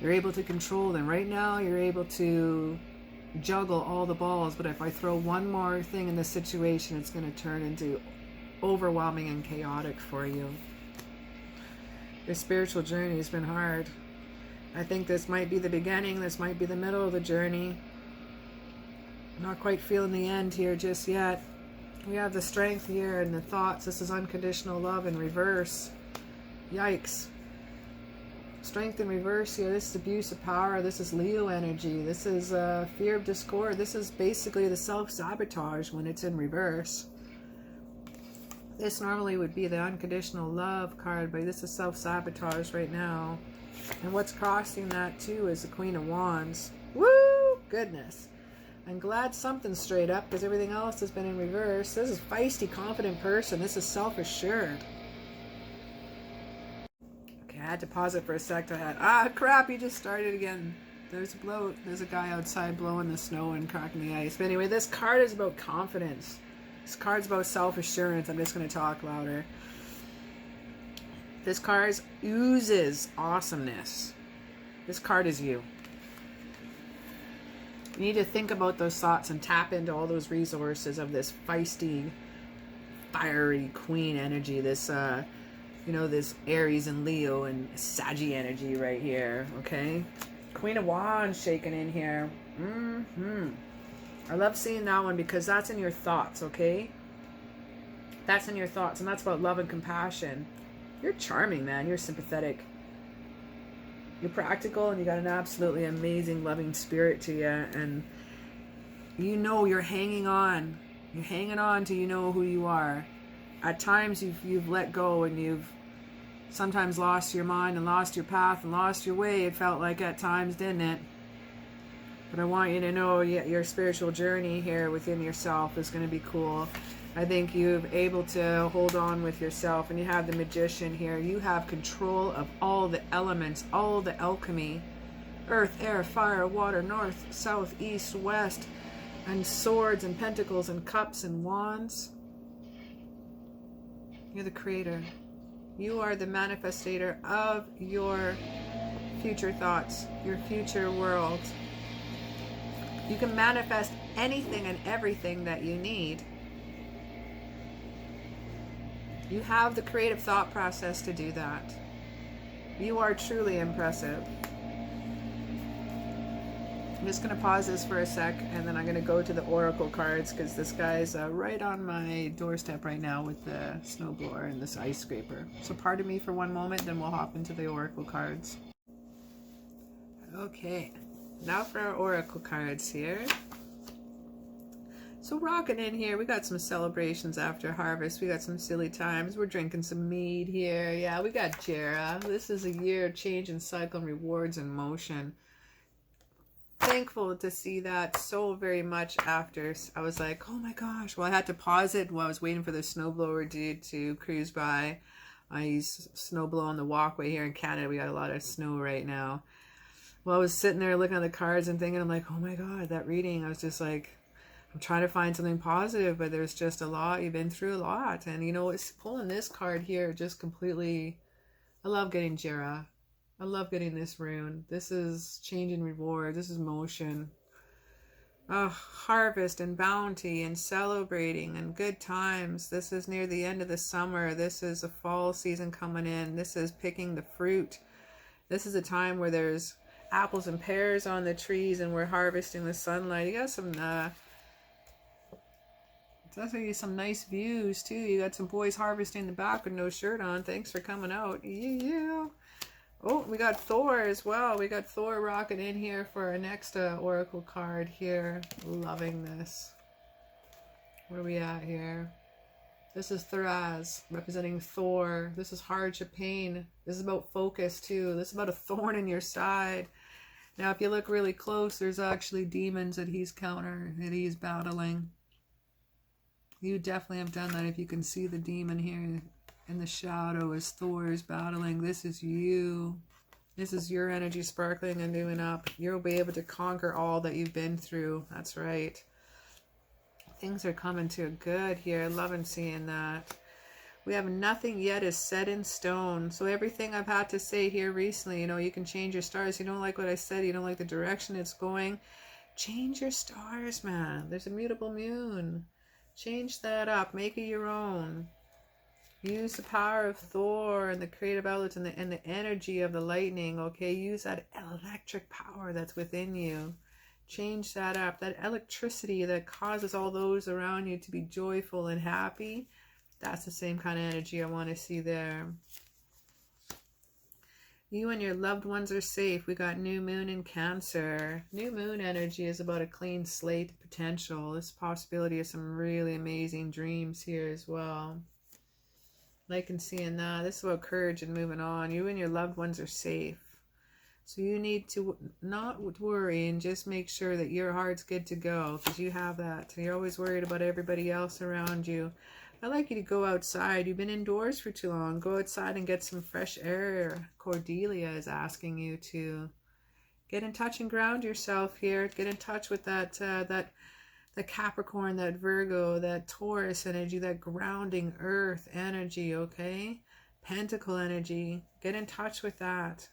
you're able to control them. Right now, you're able to juggle all the balls. But if I throw one more thing in the situation, it's going to turn into overwhelming and chaotic for you. Your spiritual journey has been hard. I think this might be the beginning. This might be the middle of the journey. Not quite feeling the end here just yet. We have the Strength here and the thoughts. This is unconditional love in reverse. Yikes. Strength in reverse here. This is abuse of power. This is Leo energy. This is fear of discord. This is basically the self-sabotage when it's in reverse. This normally would be the unconditional love card, but this is self-sabotage right now. And what's crossing that too is the Queen of Wands. Woo! Goodness. I'm glad something's straight up because everything else has been in reverse. This is feisty, confident person. This is self-assured. Okay, I had to pause it for a sec. Crap, you just started again. There's a guy outside blowing the snow and cracking the ice. But anyway, this card is about confidence. This card's about self-assurance. I'm just going to talk louder. This card oozes awesomeness. This card is you. You need to think about those thoughts and tap into all those resources of this feisty, fiery queen energy. This, this Aries and Leo and Saggy energy right here, okay? Queen of Wands shaking in here. I love seeing that one because that's in your thoughts, okay? That's in your thoughts, and that's about love and compassion. You're charming, man. You're sympathetic. You're practical, and you got an absolutely amazing, loving spirit to you, and you know you're hanging on. You're hanging on to you know who you are. At times, you've let go, and you've sometimes lost your mind and lost your path and lost your way. It felt like at times, didn't it? But I want you to know your spiritual journey here within yourself is going to be cool. I think you're able to hold on with yourself, and you have the Magician here. You have control of all the elements, all the alchemy. Earth, air, fire, water, north, south, east, west, and swords and pentacles and cups and wands. You're the creator. You are the manifestator of your future thoughts, your future world. You can manifest anything and everything that you need. You have the creative thought process to do that. You are truly impressive. I'm just going to pause this for a sec, and then I'm going to go to the Oracle cards because this guy's right on my doorstep right now with the snowblower and this ice scraper. So pardon me for one moment, then we'll hop into the Oracle cards. Okay. Now for our Oracle cards here. So rocking in here, we got some celebrations after harvest. We got some silly times. We're drinking some mead here. Yeah, we got Jera. This is a year of change and cycle and rewards and motion. Thankful to see that so very much after. I was like, oh my gosh. Well, I had to pause it while I was waiting for the snowblower dude to cruise by. I use snowblow on the walkway here in Canada. We got a lot of snow right now. Well, I was sitting there looking at the cards and thinking, I'm like, oh my God, that reading. I was just like, I'm trying to find something positive, but there's just a lot. You've been through a lot. And, it's pulling this card here just completely. I love getting Jera. I love getting this rune. This is change and reward. This is motion. Harvest and bounty and celebrating and good times. This is near the end of the summer. This is a fall season coming in. This is picking the fruit. This is a time where there's apples and pears on the trees and we're harvesting the sunlight. You got some definitely some nice views too. You got some boys harvesting in the back with no shirt on. Thanks for coming out. Yeah. Oh, we got Thor as well. We got Thor rocking in here for our next Oracle card here. Loving this. Where are we at here? This is Tharaz representing Thor. This is hardship, pain. This is about focus too. This is about a thorn in your side. Now, if you look really close, there's actually demons that he's battling. You definitely have done that. If you can see the demon here in the shadow as Thor is battling, this is you. This is your energy sparkling and doing up. You'll be able to conquer all that you've been through. That's right. Things are coming to a good here. Loving seeing that. We have nothing yet is set in stone. So everything I've had to say here recently, you know, you can change your stars. You don't like what I said. You don't like the direction it's going. Change your stars, man. There's a mutable moon. Change that up. Make it your own. Use the power of Thor and the creative outlets and the energy of the lightning, okay? Use that electric power that's within you. Change that up. That electricity that causes all those around you to be joyful and happy. That's the same kind of energy I want to see there. You and your loved ones are safe. We got new moon in Cancer. New moon energy is about a clean slate potential. This possibility of some really amazing dreams here as well. Liking seeing that. This is about courage and moving on. You and your loved ones are safe. So you need to not worry and just make sure that your heart's good to go, because you have that. You're always worried about everybody else around you. I'd like you to go outside. You've been indoors for too long. Go outside and get some fresh air. Cordelia is asking you to get in touch and ground yourself here. Get in touch with that Capricorn, that Virgo, that Taurus energy, that grounding earth energy, okay? Pentacle energy. Get in touch with that.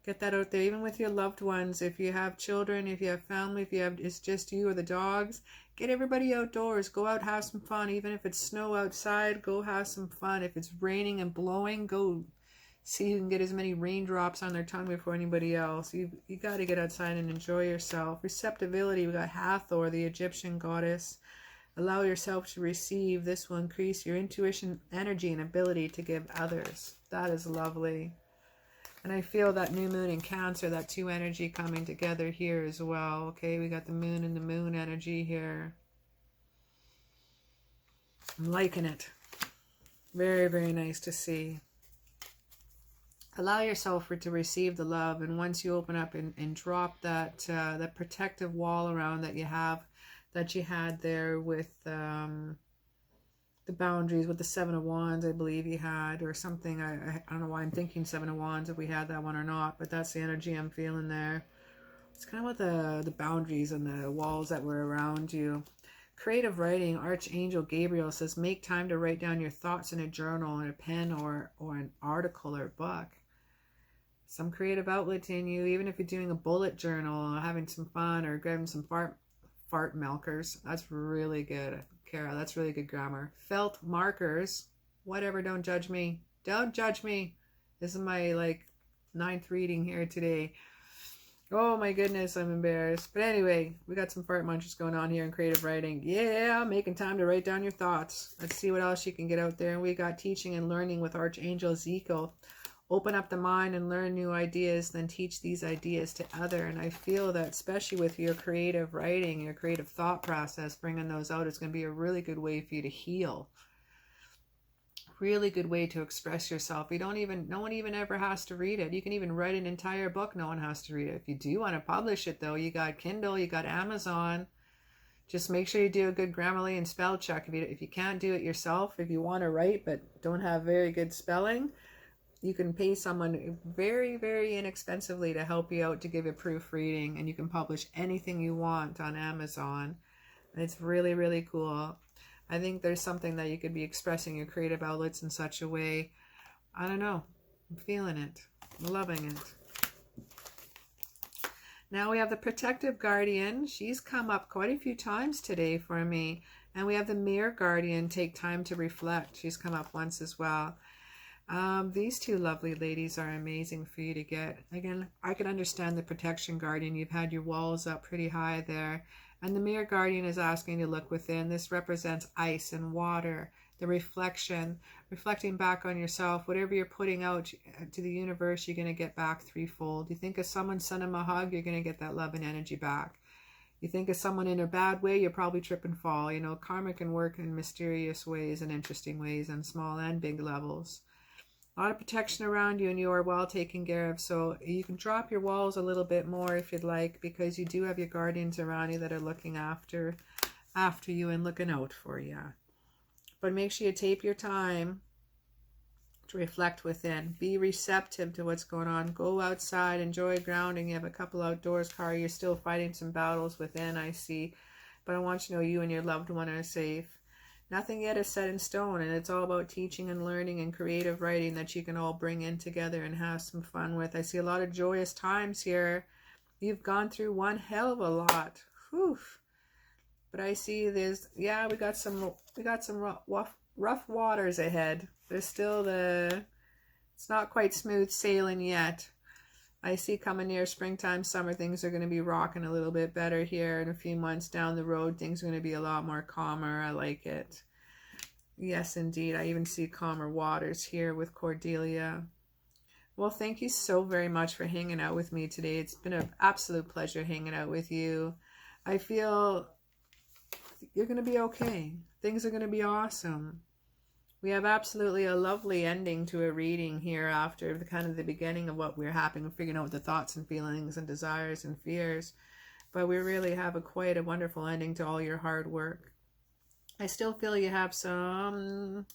Get that out there, even with your loved ones. If you have children, if you have family, if you have, it's just you or the dogs, get everybody outdoors. Go out, have some fun. Even if it's snow outside, go have some fun. If it's raining and blowing, go see who can get as many raindrops on their tongue before anybody else. You got to get outside and enjoy yourself. Receptibility, we got Hathor, the Egyptian goddess. Allow yourself to receive. This will increase your intuition, energy, and ability to give others. That is lovely. And I feel that new moon in Cancer, that two energy coming together here as well. Okay, we got the moon and the moon energy here. I'm liking it. Very, very nice to see. Allow yourself to receive the love. And once you open up and drop that that protective wall around that you had there with the boundaries, with the Seven of Wands, I believe you had, or something. I don't know why I'm thinking Seven of Wands, if we had that one or not, but that's the energy I'm feeling there. It's kind of about the boundaries and the walls that were around you. Creative writing, Archangel Gabriel says, make time to write down your thoughts in a journal, in a pen, or an article or book. Some creative outlet in you, even if you're doing a bullet journal, having some fun, or grabbing some fart milkers. That's really good. Kara, that's really good grammar. Felt markers, whatever, don't judge me. Don't judge me. This is my 9th reading here today. Oh my goodness, I'm embarrassed. But anyway, we got some fart munchers going on here in creative writing. Yeah, making time to write down your thoughts. Let's see what else you can get out there. And we got teaching and learning with Archangel Ezekiel. Open up the mind and learn new ideas, then teach these ideas to other. And I feel that especially with your creative writing, your creative thought process, bringing those out is going to be a really good way for you to heal. Really good way to express yourself. No one even ever has to read it. You can even write an entire book. No one has to read it. If you do want to publish it though, you got Kindle, you got Amazon. Just make sure you do a good Grammarly and spell check. If you can't do it yourself, if you want to write but don't have very good spelling, you can pay someone very, very inexpensively to help you out, to give you proofreading, and you can publish anything you want on Amazon. And it's really, really cool. I think there's something that you could be expressing your creative outlets in such a way. I don't know. I'm feeling it. I'm loving it. Now we have the Protective Guardian. She's come up quite a few times today for me. And we have the Mirror Guardian, take time to reflect. She's come up once as well. These two lovely ladies are amazing for you to get. Again, I can understand the Protection Guardian. You've had your walls up pretty high there. And the Mirror Guardian is asking you to look within. This represents ice and water, the reflection, reflecting back on yourself. Whatever you're putting out to the universe, you're going to get back threefold. You think of someone, send them a hug, you're going to get that love and energy back. You think of someone in a bad way, you'll probably trip and fall. You know, karma can work in mysterious ways and interesting ways on small and big levels. A lot of protection around you, and you are well taken care of. So you can drop your walls a little bit more if you'd like, because you do have your guardians around you that are looking after after you and looking out for you. But make sure you take your time to reflect within. Be receptive to what's going on. Go outside, enjoy grounding. You have a couple outdoors, Cara. You're still fighting some battles within, I see. But I want you to know you and your loved one are safe. Nothing yet is set in stone, and it's all about teaching and learning and creative writing that you can all bring in together and have some fun with. I see a lot of joyous times here. You've gone through one hell of a lot. Whew. But I see there's, yeah, we got some rough waters ahead. There's still it's not quite smooth sailing yet. I see coming near springtime, summer, things are going to be rocking a little bit better here. In a few months down the road, things are going to be a lot more calmer. I like it. Yes, indeed. I even see calmer waters here with Cordelia. Well, thank you so very much for hanging out with me today. It's been an absolute pleasure hanging out with you. I feel you're going to be okay. Things are going to be awesome. We have absolutely a lovely ending to a reading here after the beginning of what we're happening, figuring out the thoughts and feelings and desires and fears. But we really have quite a wonderful ending to all your hard work. I still feel you have some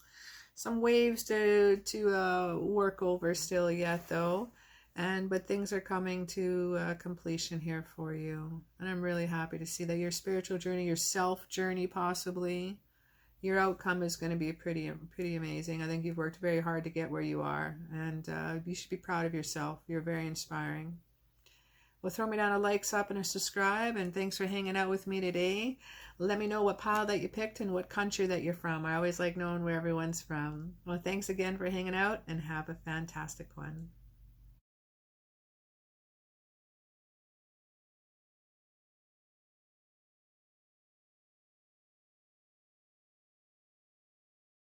waves to work over still yet, though. But things are coming to completion here for you. And I'm really happy to see that your spiritual journey, your self journey possibly, your outcome is going to be pretty amazing. I think you've worked very hard to get where you are, and you should be proud of yourself. You're very inspiring. Well, throw me down a likes up and a subscribe, and thanks for hanging out with me today. Let me know what pile that you picked and what country that you're from. I always like knowing where everyone's from. Well, thanks again for hanging out, and have a fantastic one.